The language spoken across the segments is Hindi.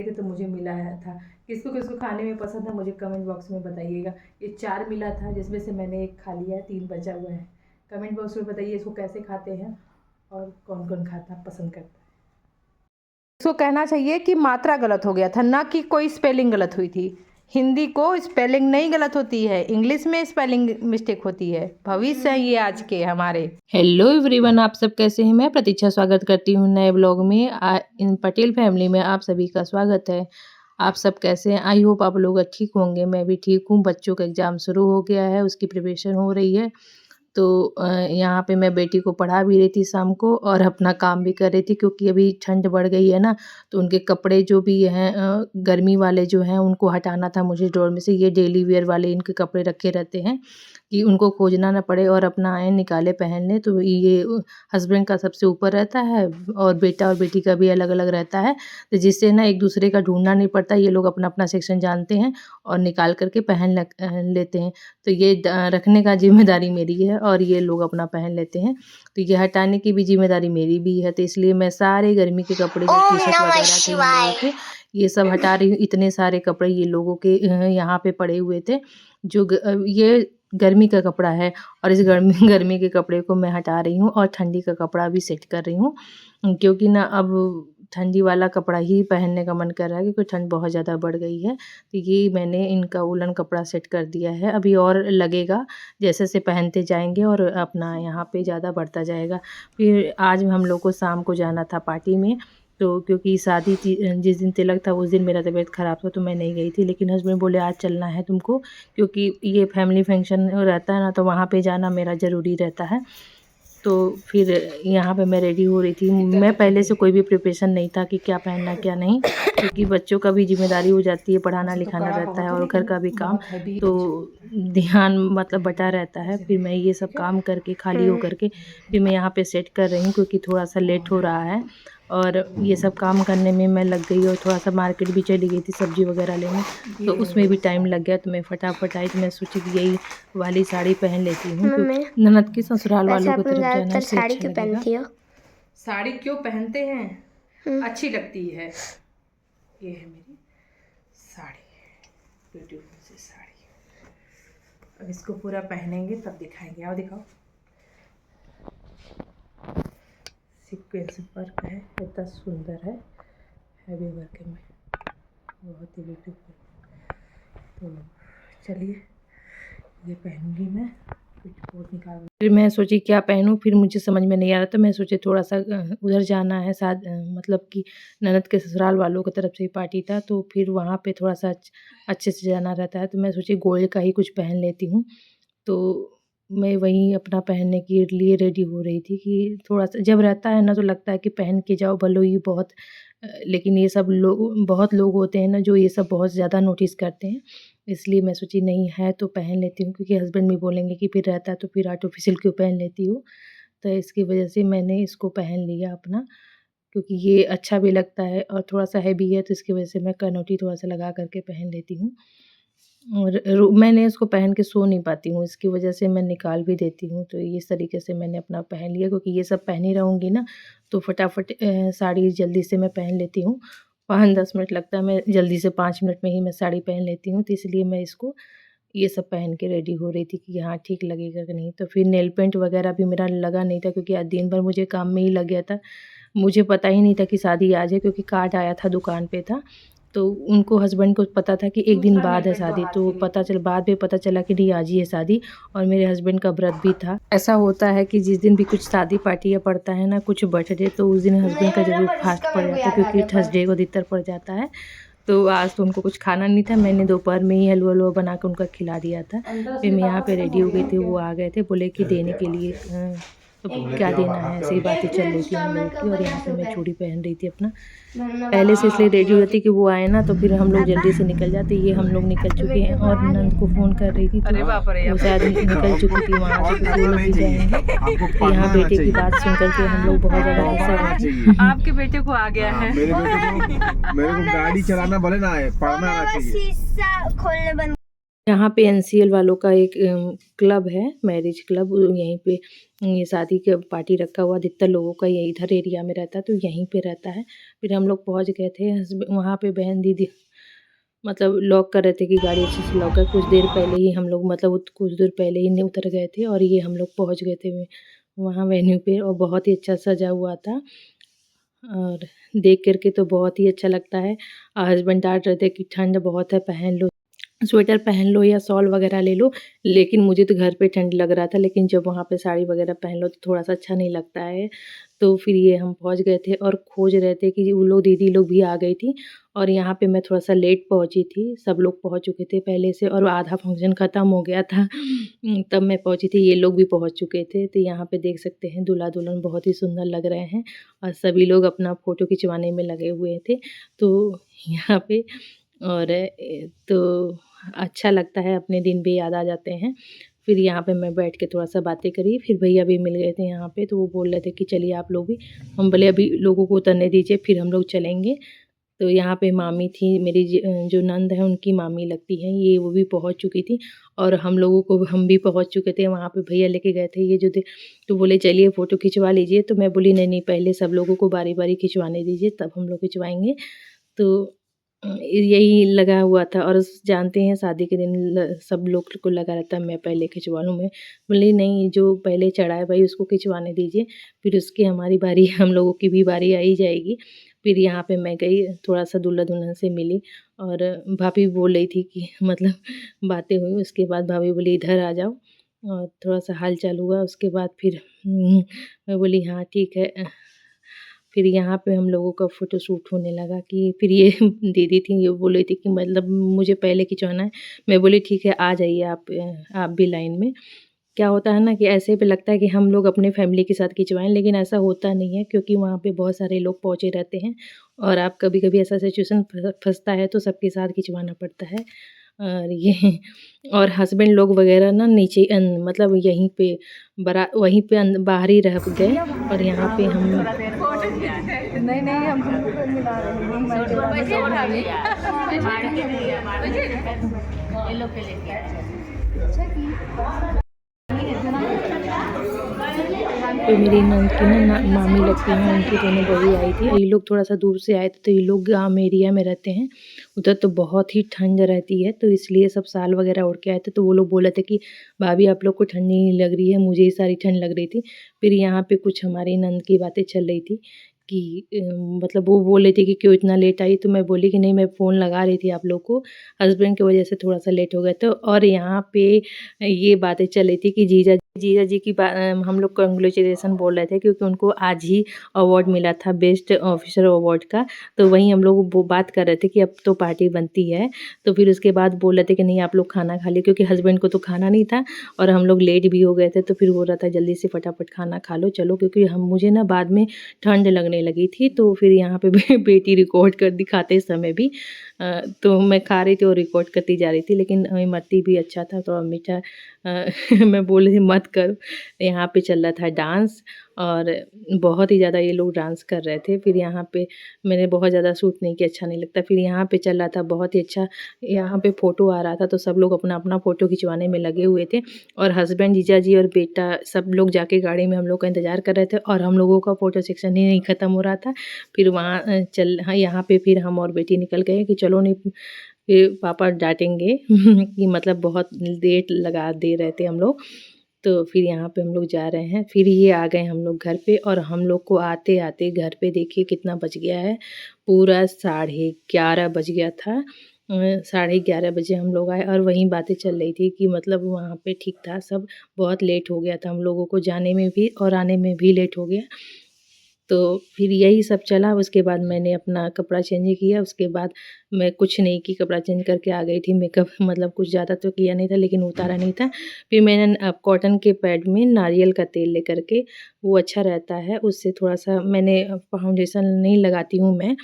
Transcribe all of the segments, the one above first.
थे तो मुझे मिला था। किसको किसको खाने में पसंद है मुझे कमेंट बॉक्स में बताइएगा। ये 4 मिला था जिसमें से मैंने 1 खा लिया है, 3 बचा हुआ है। कमेंट बॉक्स में बताइए इसको कैसे खाते हैं और कौन कौन खाता पसंद करता है। इसको कहना चाहिए कि मात्रा गलत हो गया था, ना कि कोई स्पेलिंग गलत हुई थी। हिंदी को स्पेलिंग नहीं गलत होती है, इंग्लिश में स्पेलिंग मिस्टेक होती है। भविष्य है ये आज के हमारे। हेलो एवरीवन, आप सब कैसे हैं? मैं प्रतीक्षा स्वागत करती हूँ नए ब्लॉग में। इन पटेल फैमिली में आप सभी का स्वागत है। आप सब कैसे हैं? आई होप आप लोग ठीक होंगे। मैं भी ठीक हूँ। बच्चों का एग्ज़ाम शुरू हो गया है, उसकी प्रिपरेशन हो रही है। तो यहाँ पे मैं बेटी को पढ़ा भी रही थी शाम को और अपना काम भी कर रही थी, क्योंकि अभी ठंड बढ़ गई है ना, तो उनके कपड़े जो भी हैं गर्मी वाले जो हैं उनको हटाना था मुझे ड्रॉर में से। ये डेली वेयर वाले इनके कपड़े रखे रहते हैं कि उनको खोजना ना पड़े और अपना आए निकाले पहन लें। तो ये हस्बैंड का सबसे ऊपर रहता है और बेटा और बेटी का भी अलग अलग रहता है, तो जिससे ना एक दूसरे का ढूंढना नहीं पड़ता। ये लोग अपना अपना सेक्शन जानते हैं और निकाल करके पहन लेते हैं। तो ये रखने का जिम्मेदारी मेरी है और ये लोग अपना पहन लेते हैं। तो ये हटाने की भी जिम्मेदारी मेरी भी है। तो इसलिए मैं सारे गर्मी के कपड़े जो टी शर्ट वगैरह थे इन लोगों के, ये सब हटा रही हूँ। इतने सारे कपड़े ये लोगों के यहाँ पे पड़े हुए थे, जो ये गर्मी का कपड़ा है और इस गर्मी के कपड़े को मैं हटा रही हूँ और ठंडी का कपड़ा भी सेट कर रही हूँ, क्योंकि ना अब ठंडी वाला कपड़ा ही पहनने का मन कर रहा है, क्योंकि ठंड बहुत ज़्यादा बढ़ गई है। तो ये मैंने इनका वूलन कपड़ा सेट कर दिया है। अभी और लगेगा, जैसे जैसे पहनते जाएंगे और अपना यहाँ पे ज़्यादा बढ़ता जाएगा। फिर आज हम लोग को शाम को जाना था पार्टी में, तो क्योंकि शादी थी, जिस दिन तिलक था उस दिन मेरा तबीयत ख़राब था तो मैं नहीं गई थी। लेकिन हस्बैंड बोले आज चलना है तुमको, क्योंकि ये फैमिली फंक्शन रहता है ना, तो वहाँ पे जाना मेरा ज़रूरी रहता है। तो फिर यहाँ पे मैं रेडी हो रही थी। मैं पहले से कोई भी प्रिपरेशन नहीं था कि क्या पहनना क्या नहीं, क्योंकि बच्चों का भी जिम्मेदारी हो जाती है, पढ़ाना लिखाना रहता है और घर का भी काम, तो ध्यान मतलब बटा रहता है। फिर मैं ये सब काम करके खाली हो करके फिर मैं यहाँ पे सेट कर रही हूँ, क्योंकि थोड़ा सा लेट हो रहा है और ये सब काम करने में मैं लग गई और थोड़ा सा मार्केट भी चली गई थी सब्जी वगैरह लेने, तो उसमें भी टाइम लग गया। तो मैं फटाफट आई, तो मैं सोची कि यही वाली साड़ी पहन लेती हूँ, क्योंकि ननद की ससुराल वालों की तरफ जाना से अच्छा लगेगा। साड़ी क्यों पहनते हैं? अच्छी लगती है। ये है मेरी साड़ी, ब्यूटीफुल सी साड़ी। अब इसको पूरा पहनेंगे तब दिखाएंगे। आओ दिखाओ। सीक्वेंस वर्क है, इतना सुंदर है, हैवी वर्क में, बहुत ही ब्यूटीफुल। तो चलिए ये पहनूंगी मैं, कुछ निकाल। फिर मैं सोची क्या पहनूं, फिर मुझे समझ में नहीं आ रहा, तो मैं सोची थोड़ा सा उधर जाना है, साथ मतलब कि ननद के ससुराल वालों की तरफ से ही पार्टी था, तो फिर वहाँ पे थोड़ा सा अच्छे से जाना रहता है। तो मैं सोची गोल्ड का ही कुछ पहन लेती हूँ। तो मैं वहीं अपना पहनने के लिए रेडी हो रही थी कि थोड़ा सा जब रहता है ना तो लगता है कि पहन के जाओ, भले ही बहुत, लेकिन ये सब लोग, बहुत लोग होते हैं ना जो ये सब बहुत ज़्यादा नोटिस करते हैं। इसलिए मैं सोची नहीं है तो पहन लेती हूँ, क्योंकि हस्बैंड भी बोलेंगे कि फिर रहता है तो फिर आर्टिफिशियल क्यों पहन लेती हो। तो इसकी वजह से मैंने इसको पहन लिया अपना, क्योंकि ये अच्छा भी लगता है और थोड़ा सा हैवी है, तो इसकी वजह से मैं कनौटी थोड़ा सा लगा करके पहन लेती हूँ। और मैंने इसको पहन के सो नहीं पाती हूँ, इसकी वजह से मैं निकाल भी देती हूँ। तो इस तरीके से मैंने अपना पहन लिया, क्योंकि ये सब पहनी रहूँगी ना तो फटाफट साड़ी जल्दी से मैं पहन लेती हूँ। 5-10 मिनट लगता है, मैं जल्दी से 5 मिनट में ही मैं साड़ी पहन लेती हूँ। तो इसलिए मैं इसको ये सब पहन के रेडी हो रही थी कि हाँ ठीक लगेगा कि नहीं। तो फिर नेल पेंट वगैरह भी मेरा लगा नहीं था, क्योंकि आज दिन भर मुझे काम में ही लग गया था। मुझे पता ही नहीं था कि शादी आज है, क्योंकि कार्ड आया था दुकान पे था, तो उनको हस्बैंड को पता था कि एक दिन बाद है शादी। तो बाद में पता चला कि नहीं आज ही है शादी, और मेरे हस्बैंड का व्रत भी था। ऐसा होता है कि जिस दिन भी कुछ शादी पार्टी या पड़ता है ना, कुछ बर्थडे, तो उस दिन हस्बैंड का जरूर फास्ट पड़ जाता है, क्योंकि थर्सडे को अधिकतर पड़ जाता है। तो आज तो उनको कुछ खाना नहीं था, मैंने दोपहर में ही हलवा बना कर उनका खिला दिया था। फिर मैं यहाँ पे रेडी हो गई थी, वो आ गए थे, बोले कि देने के लिए, तो क्या देना है, ऐसी बातें चल रही थी हम लोगों की। और यहाँ पे मैं चूड़ी पहन रही थी अपना, पहले से इसलिए रेडी हो जाती कि वो आए ना तो फिर हम लोग जल्दी से निकल जाते। ये हम लोग निकल चुके हैं और नंद को फ़ोन कर रही थी, तो वो शायद निकल चुकी थी वहाँ से, तो वो भी जाएंगे। तो यहाँ बेटे की बात सुन करके हम लोग बहुत ज़्यादा गुस्सा। आपके बेटे को आ गया है, मेरे को गाड़ी चलाना भले ना आए, पढ़ना आना चाहिए। यहाँ पे एनसीएल वालों का एक क्लब है, मैरिज क्लब। यहीं पे ये शादी का पार्टी रखा हुआ, अधिकतर लोगों का ये इधर एरिया में रहता है, तो यहीं पे रहता है। फिर हम लोग पहुँच गए थे। वहाँ पे बहन दीदी मतलब लॉक कर रहे थे कि गाड़ी अच्छे से लॉक कर। कुछ देर पहले ही हम लोग मतलब कुछ देर पहले ही उतर गए थे और ये हम लोग पहुँच गए थे वहाँ वेन्यू पे, और बहुत ही अच्छा सजा हुआ था। और देख कर के तो बहुत ही अच्छा लगता है। हस्बैंड डाँट रहे थे कि ठंड बहुत है, पहन लो स्वेटर पहन लो या शॉल वगैरह ले लो, लेकिन मुझे तो घर पे ठंड लग रहा था, लेकिन जब वहाँ पे साड़ी वगैरह पहन लो तो थोड़ा-सा अच्छा नहीं लगता है। तो फिर ये हम पहुँच गए थे और खोज रहे थे कि वो लोग दीदी लोग भी आ गई थी, और यहाँ पे मैं थोड़ा-सा लेट पहुँची थी। सब लोग पहुँच चुके थे पहले से और आधा फंक्शन ख़त्म हो गया था। तब मैं पहुँची थी, ये लोग भी पहुँच चुके थे। तो यहाँ पे देख सकते हैं दूल्हा-दुल्हन बहुत ही सुंदर लग रहे हैं और सभी लोग अपना फ़ोटो खिंचवाने में लगे हुए थे। तो यहाँ पे और तो अच्छा लगता है, अपने दिन भी याद आ जाते हैं। फिर यहाँ पे मैं बैठ के थोड़ा-सा बातें करी, फिर भैया भी मिल गए थे यहाँ पे, तो वो बोल रहे थे कि चलिए आप लोग भी। हम बोले अभी लोगों को उतरने दीजिए, फिर हम लोग चलेंगे। तो यहाँ पे मामी थी मेरी, जो नंद है उनकी मामी लगती हैं ये, वो भी पहुँच चुकी थी और हम भी पहुँच चुके थे। वहाँ पे भैया लेके गए थे ये जो थे, तो बोले चलिए फ़ोटो खिंचवा लीजिए। तो मैं बोली नहीं, नहीं पहले सब लोगों को बारी-बारी खिंचवाने दीजिए, तब हम लोग खिंचवाएँगे। तो यही लगा हुआ था, और जानते हैं शादी के दिन सब लोग को लगा रहता है मैं पहले खिंचवा लूँ। मैं बोली नहीं, जो पहले चढ़ा है भाई उसको खिंचवाने दीजिए, फिर उसकी हमारी बारी हम लोगों की भी बारी आ ही जाएगी। फिर यहाँ पे मैं गई, थोड़ा-सा दूल्हा-दुल्हन से मिली, और भाभी बोल रही थी कि मतलब बातें हुई। उसके बाद भाभी बोली इधर आ जाओ, और थोड़ा-सा हाल-चाल हुआ। उसके बाद फिर मैं बोली हाँ ठीक है। फिर यहाँ पे हम लोगों का फ़ोटोशूट होने लगा कि फिर ये दीदी थी, ये बोल रही थी कि मतलब मुझे पहले खिंचवाना है। मैं बोली ठीक है आ जाइए आप भी लाइन में। क्या होता है ना कि ऐसे पे लगता है कि हम लोग अपने फैमिली के साथ खिंचवाएँ, लेकिन ऐसा होता नहीं है, क्योंकि वहाँ पे बहुत सारे लोग पहुँचे रहते हैं और आप कभी-कभी ऐसा सिचुएशन फँसता है तो सबके साथ खिंचवाना पड़ता है। और ये और हस्बैंड लोग वग़ैरह ना नीचे मतलब यहीं पे वहीं पे बाहर ही रह गए, और यहाँ पे हम नहीं, नहीं हम तुमको मिला रहे हैं। तो मेरी नंद की ना मामी लगती हैं, उनकी दोनों बहू आई थी। ये लोग थोड़ा-सा दूर से आए थे, तो ये लोग गाँव एरिया में रहते हैं। उधर तो बहुत ही ठंड रहती है, तो इसलिए सब शाल वगैरह ओढ़ के आए थे। तो वो लोग बोल रहे थे कि भाभी आप लोग को ठंड नहीं लग रही है, मुझे ही सारी ठंड लग रही थी। फिर यहाँ पे कुछ हमारी नंद की बातें चल रही थी कि मतलब वो बोल रही थी कि क्यों इतना लेट आई? तो मैं बोली कि नहीं, मैं फ़ोन लगा रही थी आप लोग को, हस्बैंड की वजह से थोड़ा-सा लेट हो गए थे। और यहाँ पे ये बातें चल रही थी कि जीजा जी की हम लोग कांग्रेचुलेसन बोल रहे थे, क्योंकि उनको आज ही अवार्ड मिला था बेस्ट ऑफिसर अवार्ड का। तो वहीं हम लोग वो बात कर रहे थे कि अब तो पार्टी बनती है। तो फिर उसके बाद बोल रहे थे कि नहीं आप लोग खाना खा लीजिए, क्योंकि हस्बैंड को तो खाना नहीं था और हम लोग लेट भी हो गए थे। तो फिर बोल रहा था जल्दी से फटाफट खाना खा लो चलो, क्योंकि हम मुझे ना बाद में ठंड लगने लगी थी। तो फिर यहाँ पे बेटी रिकॉर्ड कर दिखाते समय भी तो मैं खा रही थी और रिकॉर्ड करती जा रही थी, लेकिन इमरती भी अच्छा था, थोड़ा मीठा मैं बोल रही थी मत करो। यहाँ पे चल रहा था डांस, और बहुत ही ज़्यादा ये लोग डांस कर रहे थे। फिर यहाँ पे मैंने बहुत ज़्यादा शूट नहीं किया, अच्छा नहीं लगता। फिर यहाँ पे चल रहा था बहुत ही अच्छा, यहाँ पे फ़ोटो आ रहा था, तो सब लोग अपना-अपना फ़ोटो खिंचवाने में लगे हुए थे, और हस्बैंड, जीजा जी और बेटा सब लोग जाके गाड़ी में हम लोग का इंतज़ार कर रहे थे, और हम लोगों का फ़ोटो सेक्शन ही नहीं ख़त्म हो रहा था। फिर वहाँ हाँ, यहाँ पे फिर हम और बेटी निकल गए कि चलो नहीं, फिर पापा डाँटेंगे कि मतलब बहुत लेट लगा दे रहे थे हम लोग। तो फिर यहाँ पे हम लोग जा रहे हैं, फिर ये आ गए हम लोग घर पे, और हम लोग को आते-आते घर पे देखिए कितना बज गया है, पूरा 11:30 बज गया था। 11:30 बजे हम लोग आए, और वहीं बातें चल रही थी कि मतलब वहाँ पे ठीक था सब, बहुत लेट हो गया था हम लोगों को जाने में भी और आने में भी लेट हो गया। तो फिर यही सब चला। उसके बाद मैंने अपना कपड़ा चेंज किया, उसके बाद मैं कुछ नहीं की, कपड़ा चेंज करके आ गई थी। मेकअप मतलब कुछ ज़्यादा तो किया नहीं था, लेकिन उतारा नहीं था। फिर मैंने कॉटन के पैड में नारियल का तेल लेकर के, वो अच्छा रहता है, उससे थोड़ा-सा मैंने फाउंडेशन नहीं लगाती हूँ मैं,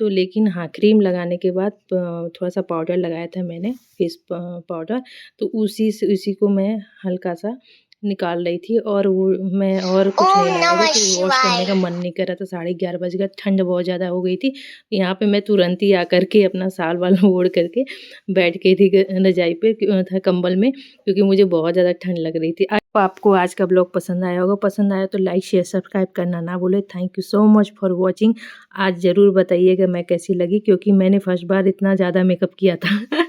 तो लेकिन हाँ, क्रीम लगाने के बाद थोड़ा-सा पाउडर लगाया था मैंने, फेस पाउडर, तो उसी को मैं हल्का-सा निकाल रही थी और वो मैं और कुछ नहीं लगा रही थी, वॉश करने का मन नहीं कर रहा था, 11:30 बज गए, ठंड बहुत ज़्यादा हो गई थी। यहाँ पे मैं तुरंत ही आकर के अपना शाल वाल ओढ़ करके बैठ गई थी रजाई पे था कंबल में, क्योंकि मुझे बहुत ज़्यादा ठंड लग रही थी। आपको आज का ब्लॉग पसंद आया होगा, पसंद आया तो लाइक शेयर सब्सक्राइब करना ना भूले। Thank you so much for watching. आज ज़रूर बताइएगा मैं कैसी लगी, क्योंकि मैंने फर्स्ट बार इतना ज़्यादा मेकअप किया था।